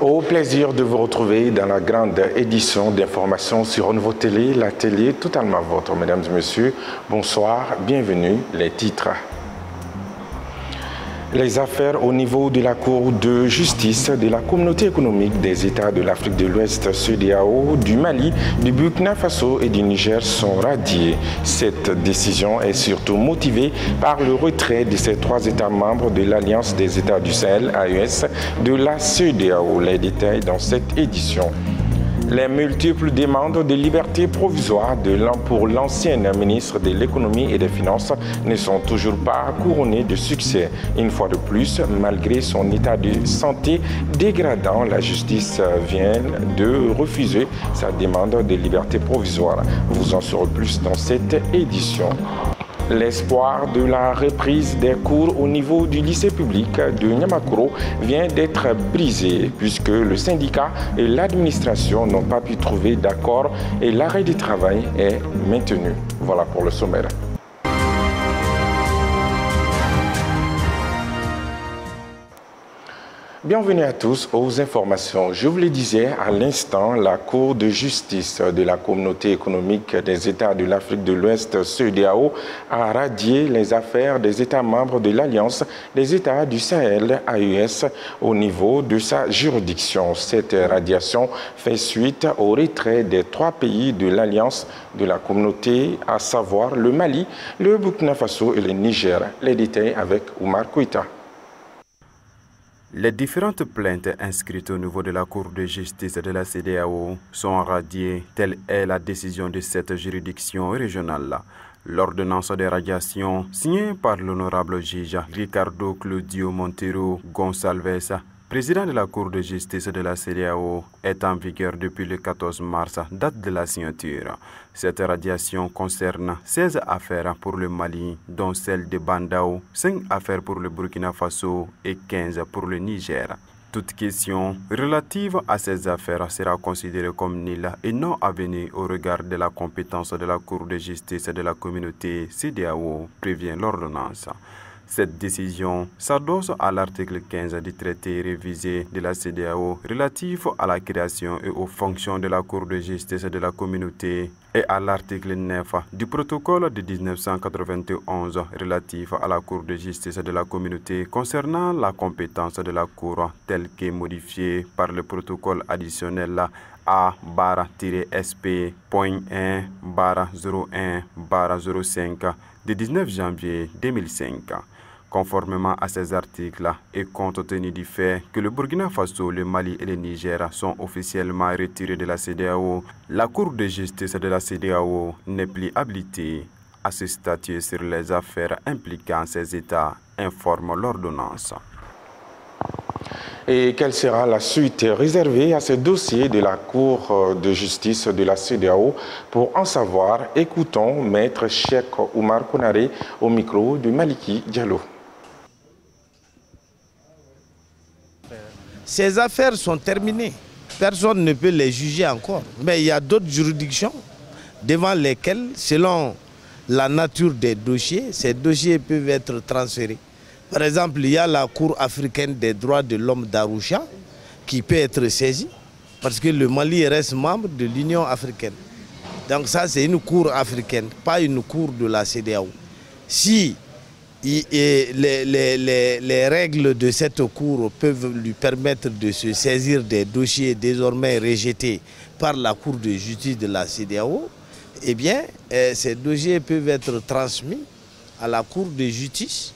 Au plaisir de vous retrouver dans la grande édition d'information sur Nouveau Télé, la télé totalement vôtre. Mesdames et messieurs, bonsoir, bienvenue, les titres. Les affaires au niveau de la Cour de justice de la Communauté économique des États de l'Afrique de l'Ouest, CEDEAO, du Mali, du Burkina Faso et du Niger sont radiées. Cette décision est surtout motivée par le retrait de ces trois États membres de l'Alliance des États du Sahel, AES, de la CEDEAO. Les détails dans cette édition. Les multiples demandes de liberté provisoire pour l'ancienne ministre de l'économie et des finances ne sont toujours pas couronnées de succès. Une fois de plus, malgré son état de santé dégradant, la justice vient de refuser sa demande de liberté provisoire. Vous en saurez plus dans cette édition. L'espoir de la reprise des cours au niveau du lycée public de Niamakoro vient d'être brisé puisque le syndicat et l'administration n'ont pas pu trouver d'accord et l'arrêt du travail est maintenu. Voilà pour le sommaire. Bienvenue à tous aux informations. Je vous le disais à l'instant, la Cour de justice de la Communauté économique des États de l'Afrique de l'Ouest, CEDEAO, a radié les affaires des États membres de l'Alliance des États du Sahel, AES, au niveau de sa juridiction. Cette radiation fait suite au retrait des trois pays de l'Alliance de la Communauté, à savoir le Mali, le Burkina Faso et le Niger. Les détails avec Oumar Koïta. Les différentes plaintes inscrites au niveau de la Cour de justice de la CEDEAO sont radiées, telle est la décision de cette juridiction régionale. L'ordonnance de radiation, signée par l'honorable juge Ricardo Claudio Monteiro Gonçalves, président de la Cour de justice de la CEDEAO, est en vigueur depuis le 14 mars, date de la signature. Cette radiation concerne 16 affaires pour le Mali, dont celle de Bandao, 5 affaires pour le Burkina Faso et 15 pour le Niger. Toute question relative à ces affaires sera considérée comme nulle et non avenue au regard de la compétence de la Cour de justice de la communauté CEDEAO, prévient l'ordonnance. Cette décision s'adosse à l'article 15 du traité révisé de la CEDEAO relatif à la création et aux fonctions de la Cour de justice de la communauté et à l'article 9 du protocole de 1991 relatif à la Cour de justice de la communauté concernant la compétence de la Cour telle qu'est modifiée par le protocole additionnel A-1-01-05 du 19 janvier 2005. Conformément à ces articles et compte tenu du fait que le Burkina Faso, le Mali et le Niger sont officiellement retirés de la CEDEAO, la Cour de justice de la CEDEAO n'est plus habilitée à se statuer sur les affaires impliquant ces États, informe l'ordonnance. Et quelle sera la suite réservée à ce dossier de la Cour de justice de la CEDEAO? Pour en savoir, écoutons Maître Cheikh Oumar Konaré au micro de Maliki Diallo. Ces affaires sont terminées. Personne ne peut les juger encore. Mais il y a d'autres juridictions devant lesquelles, selon la nature des dossiers, ces dossiers peuvent être transférés. Par exemple, il y a la Cour africaine des droits de l'homme d'Arusha qui peut être saisie parce que le Mali reste membre de l'Union africaine. Donc ça, c'est une cour africaine, pas une cour de la CEDEAO. Si les règles de cette cour peuvent lui permettre de se saisir des dossiers désormais rejetés par la Cour de justice de la CEDEAO, eh bien, ces dossiers peuvent être transmis à la Cour de justice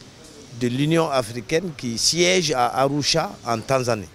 de l'Union africaine qui siège à Arusha en Tanzanie.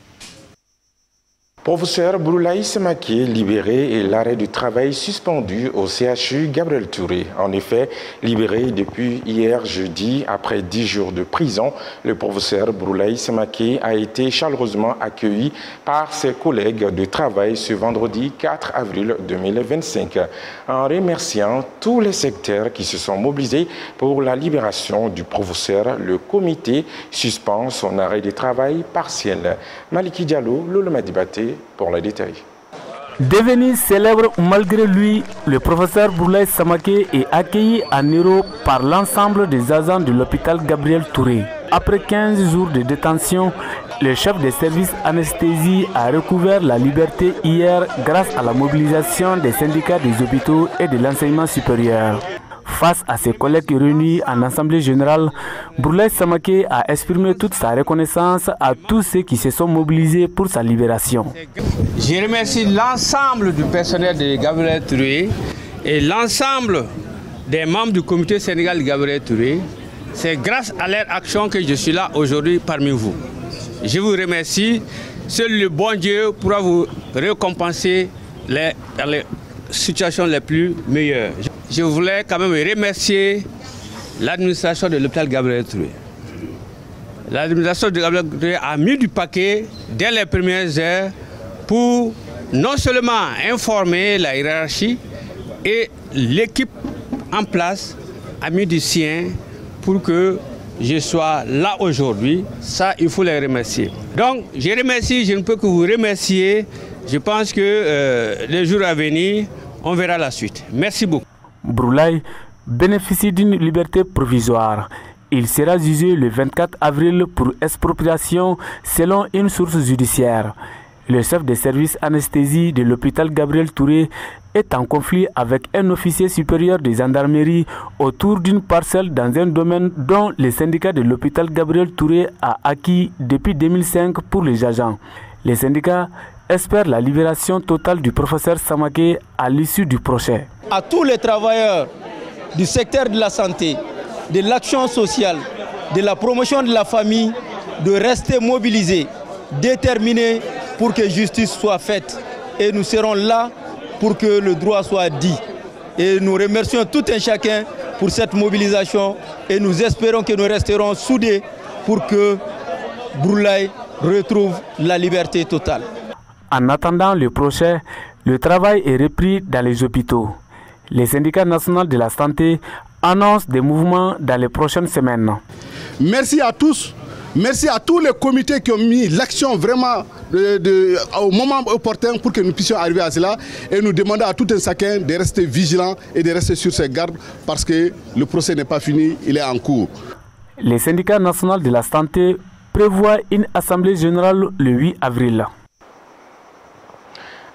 Professeur Boulaye Semaké libéré et l'arrêt du travail suspendu au CHU Gabriel Touré. En effet, libéré depuis hier jeudi, après 10 jours de prison, le professeur Boulaye Semaké a été chaleureusement accueilli par ses collègues de travail ce vendredi 4 avril 2025, en remerciant tous les secteurs qui se sont mobilisés pour la libération du professeur. Le comité suspend son arrêt de travail partiel. Maliki Diallo, Lolo Madibaté, pour les détails. Devenu célèbre malgré lui, le professeur Boulaye Semaké est accueilli à Niro par l'ensemble des agents de l'hôpital Gabriel Touré. Après 15 jours de détention, Le chef des services anesthésie a recouvert la liberté hier grâce à la mobilisation des syndicats des hôpitaux et de l'enseignement supérieur. Face à ses collègues réunis en assemblée générale, Bourlaye Samaké a exprimé toute sa reconnaissance à tous ceux qui se sont mobilisés pour sa libération. Je remercie l'ensemble du personnel de Gabriel Touré et l'ensemble des membres du comité sénégal de Gabriel Touré. C'est grâce à leur action que je suis là aujourd'hui parmi vous. Je vous remercie. Seul le bon Dieu pourra vous récompenser les situations les plus meilleures. Je voulais quand même remercier l'administration de l'hôpital Gabriel Touré. L'administration de Gabriel Touré a mis du paquet dès les premières heures pour non seulement informer la hiérarchie, et l'équipe en place a mis du sien pour que je sois là aujourd'hui. Ça, il faut les remercier. Donc, je remercie, je ne peux que vous remercier. Je pense que les jours à venir, on verra la suite. Merci beaucoup. Bourlaye bénéficie d'une liberté provisoire. Il sera jugé le 24 avril pour expropriation selon une source judiciaire. Le chef des services anesthésie de l'hôpital Gabriel Touré est en conflit avec un officier supérieur de gendarmerie autour d'une parcelle dans un domaine dont le syndicat de l'hôpital Gabriel Touré a acquis depuis 2005 pour les agents. Les syndicats espèrent la libération totale du professeur Samaké à l'issue du procès. À tous les travailleurs du secteur de la santé, de l'action sociale, de la promotion de la famille, de rester mobilisés, déterminés pour que justice soit faite. Et nous serons là pour que le droit soit dit. Et nous remercions tout un chacun pour cette mobilisation et nous espérons que nous resterons soudés pour que Bourlaye retrouve la liberté totale. En attendant le procès, le travail est repris dans les hôpitaux. Les syndicats nationaux de la santé annoncent des mouvements dans les prochaines semaines. Merci à tous. Merci à tous les comités qui ont mis l'action vraiment au moment opportun pour que nous puissions arriver à cela. Et nous demandons à tout un chacun de rester vigilant et de rester sur ses gardes parce que le procès n'est pas fini, il est en cours. Les syndicats nationaux de la santé prévoient une assemblée générale le 8 avril.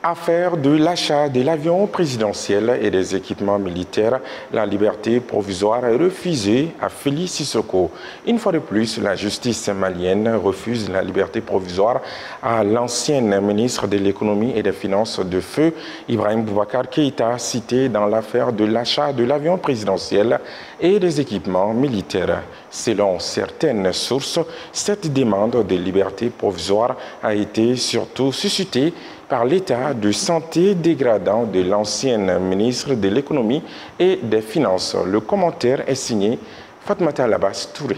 Affaire de l'achat de l'avion présidentiel et des équipements militaires, la liberté provisoire est refusée à Félix Sissoko. Une fois de plus, la justice malienne refuse la liberté provisoire à l'ancienne ministre de l'économie et des finances de feu, Ibrahim Boubacar Keïta, cité dans l'affaire de l'achat de l'avion présidentiel et des équipements militaires. Selon certaines sources, cette demande de liberté provisoire a été surtout suscitée par l'état de santé dégradant de l'ancienne ministre de l'économie et des finances. Le commentaire est signé Fatmata Labas Touré.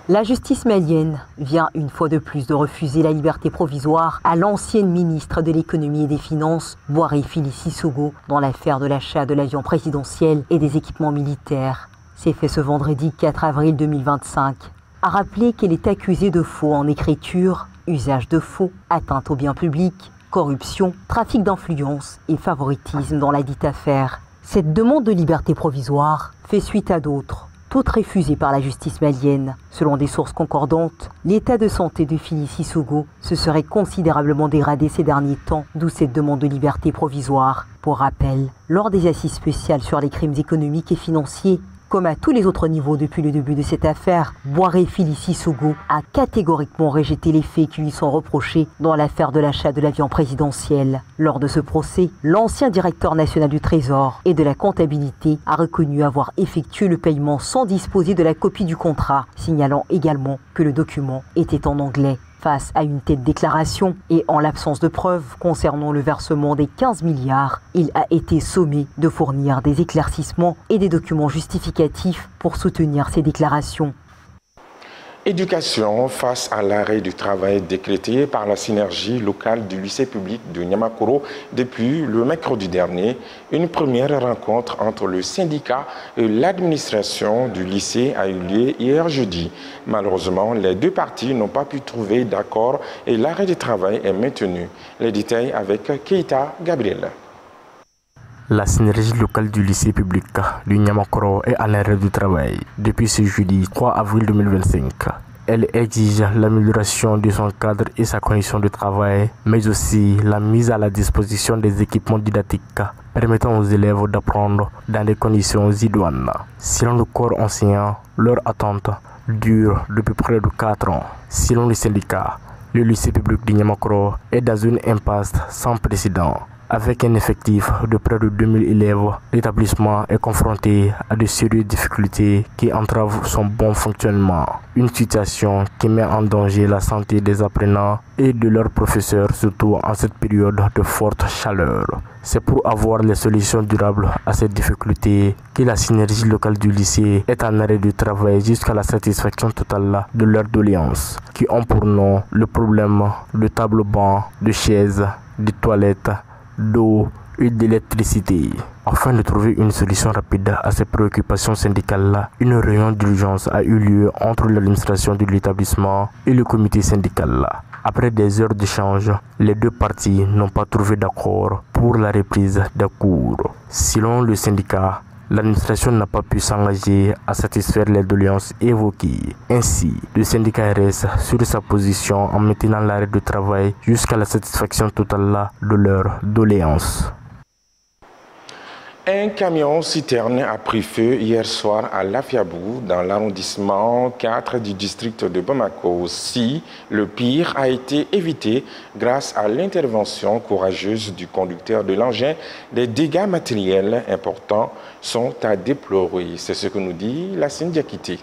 La justice malienne vient une fois de plus de refuser la liberté provisoire à l'ancienne ministre de l'économie et des finances, Boiré Félix Sissoko, dans l'affaire de l'achat de l'avion présidentiel et des équipements militaires. C'est fait ce vendredi 4 avril 2025. A rappelé qu'elle est accusée de faux en écriture, usage de faux, atteinte au bien public, corruption, trafic d'influence et favoritisme dans la dite affaire. Cette demande de liberté provisoire fait suite à d'autres, toutes refusées par la justice malienne. Selon des sources concordantes, l'état de santé de Félix Sissoko se serait considérablement dégradé ces derniers temps, d'où cette demande de liberté provisoire. Pour rappel, lors des assises spéciales sur les crimes économiques et financiers, comme à tous les autres niveaux depuis le début de cette affaire, Boiré Félix Sissoko a catégoriquement rejeté les faits qui lui sont reprochés dans l'affaire de l'achat de l'avion présidentiel. Lors de ce procès, l'ancien directeur national du Trésor et de la comptabilité a reconnu avoir effectué le paiement sans disposer de la copie du contrat, signalant également que le document était en anglais. Face à une telle déclaration et en l'absence de preuves concernant le versement des 15 milliards, il a été sommé de fournir des éclaircissements et des documents justificatifs pour soutenir ces déclarations. Éducation face à l'arrêt du travail décrété par la synergie locale du lycée public de Niamakoro depuis le mercredi dernier. Une première rencontre entre le syndicat et l'administration du lycée a eu lieu hier jeudi. Malheureusement, les deux parties n'ont pas pu trouver d'accord et l'arrêt du travail est maintenu. Les détails avec Keïta Gabriel. La synergie locale du lycée public du Niamakoro est à l'arrêt du travail depuis ce jeudi 3 avril 2025. Elle exige l'amélioration de son cadre et sa condition de travail, mais aussi la mise à la disposition des équipements didactiques permettant aux élèves d'apprendre dans des conditions idoines. Selon le corps enseignant, leur attente dure depuis près de 4 ans. Selon le syndicat, le lycée public de Niamakoro est dans une impasse sans précédent. Avec un effectif de près de 2000 élèves, l'établissement est confronté à de sérieuses difficultés qui entravent son bon fonctionnement. Une situation qui met en danger la santé des apprenants et de leurs professeurs, surtout en cette période de forte chaleur. C'est pour avoir les solutions durables à ces difficultés que la synergie locale du lycée est en arrêt de travail jusqu'à la satisfaction totale de leurs doléances, qui ont pour nom le problème de table-banc, de chaises, de toilettes, d'eau et d'électricité. Afin de trouver une solution rapide à ces préoccupations syndicales, une réunion d'urgence a eu lieu entre l'administration de l'établissement et le comité syndical. Après des heures d'échange, les deux parties n'ont pas trouvé d'accord pour la reprise des cours. Selon le syndicat, l'administration n'a pas pu s'engager à satisfaire les doléances évoquées. Ainsi, le syndicat reste sur sa position en maintenant l'arrêt de travail jusqu'à la satisfaction totale de leurs doléances. Un camion-citerne a pris feu hier soir à Lafiabou, dans l'arrondissement 4 du district de Bamako. Si le pire a été évité grâce à l'intervention courageuse du conducteur de l'engin, des dégâts matériels importants sont à déplorer. C'est ce que nous dit Lassine Diakité.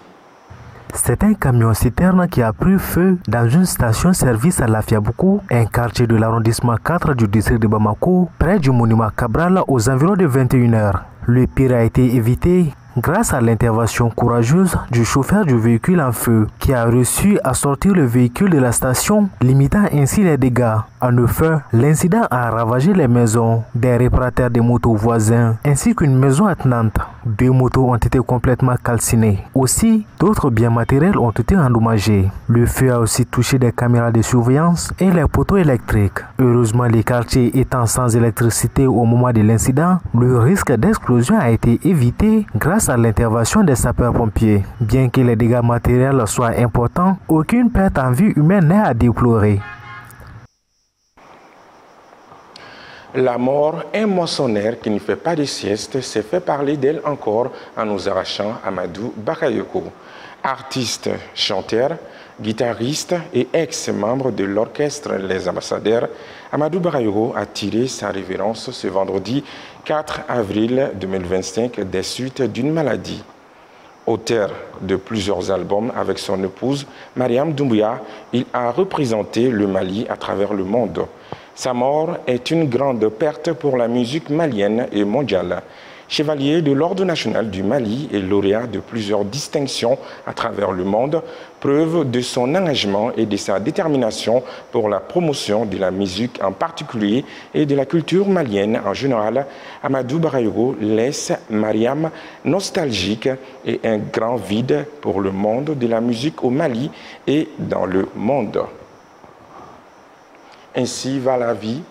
C'est un camion-citerne qui a pris feu dans une station-service à Lafiaboukou, un quartier de l'arrondissement 4 du district de Bamako, près du monument Cabral aux environs de 21 h. Le pire a été évité grâce à l'intervention courageuse du chauffeur du véhicule en feu qui a réussi à sortir le véhicule de la station, limitant ainsi les dégâts. En effet, l'incident a ravagé les maisons des réparateurs de motos voisins ainsi qu'une maison attenante. 2 motos ont été complètement calcinées. Aussi, d'autres biens matériels ont été endommagés. Le feu a aussi touché des caméras de surveillance et les poteaux électriques. Heureusement, les quartiers étant sans électricité au moment de l'incident, le risque d'explosion a été évité grâce à l'intervention des sapeurs-pompiers. Bien que les dégâts matériels soient importants, aucune perte en vie humaine n'est à déplorer. La mort, un moissonneur qui ne fait pas de sieste, s'est fait parler d'elle encore en nous arrachant Amadou Bakayoko. Artiste, chanteur, guitariste et ex-membre de l'orchestre Les Ambassadeurs, Amadou Bakayoko a tiré sa révérence ce vendredi 4 avril 2025 des suites d'une maladie. Auteur de plusieurs albums avec son épouse Mariam Doumbouya, il a représenté le Mali à travers le monde. Sa mort est une grande perte pour la musique malienne et mondiale. Chevalier de l'Ordre national du Mali et lauréat de plusieurs distinctions à travers le monde, preuve de son engagement et de sa détermination pour la promotion de la musique en particulier et de la culture malienne en général, Amadou Bakayoko laisse Mariam nostalgique et un grand vide pour le monde de la musique au Mali et dans le monde. Ainsi va la vie,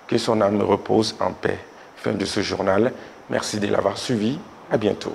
que son âme repose en paix. Fin de ce journal. Merci de l'avoir suivi. À bientôt.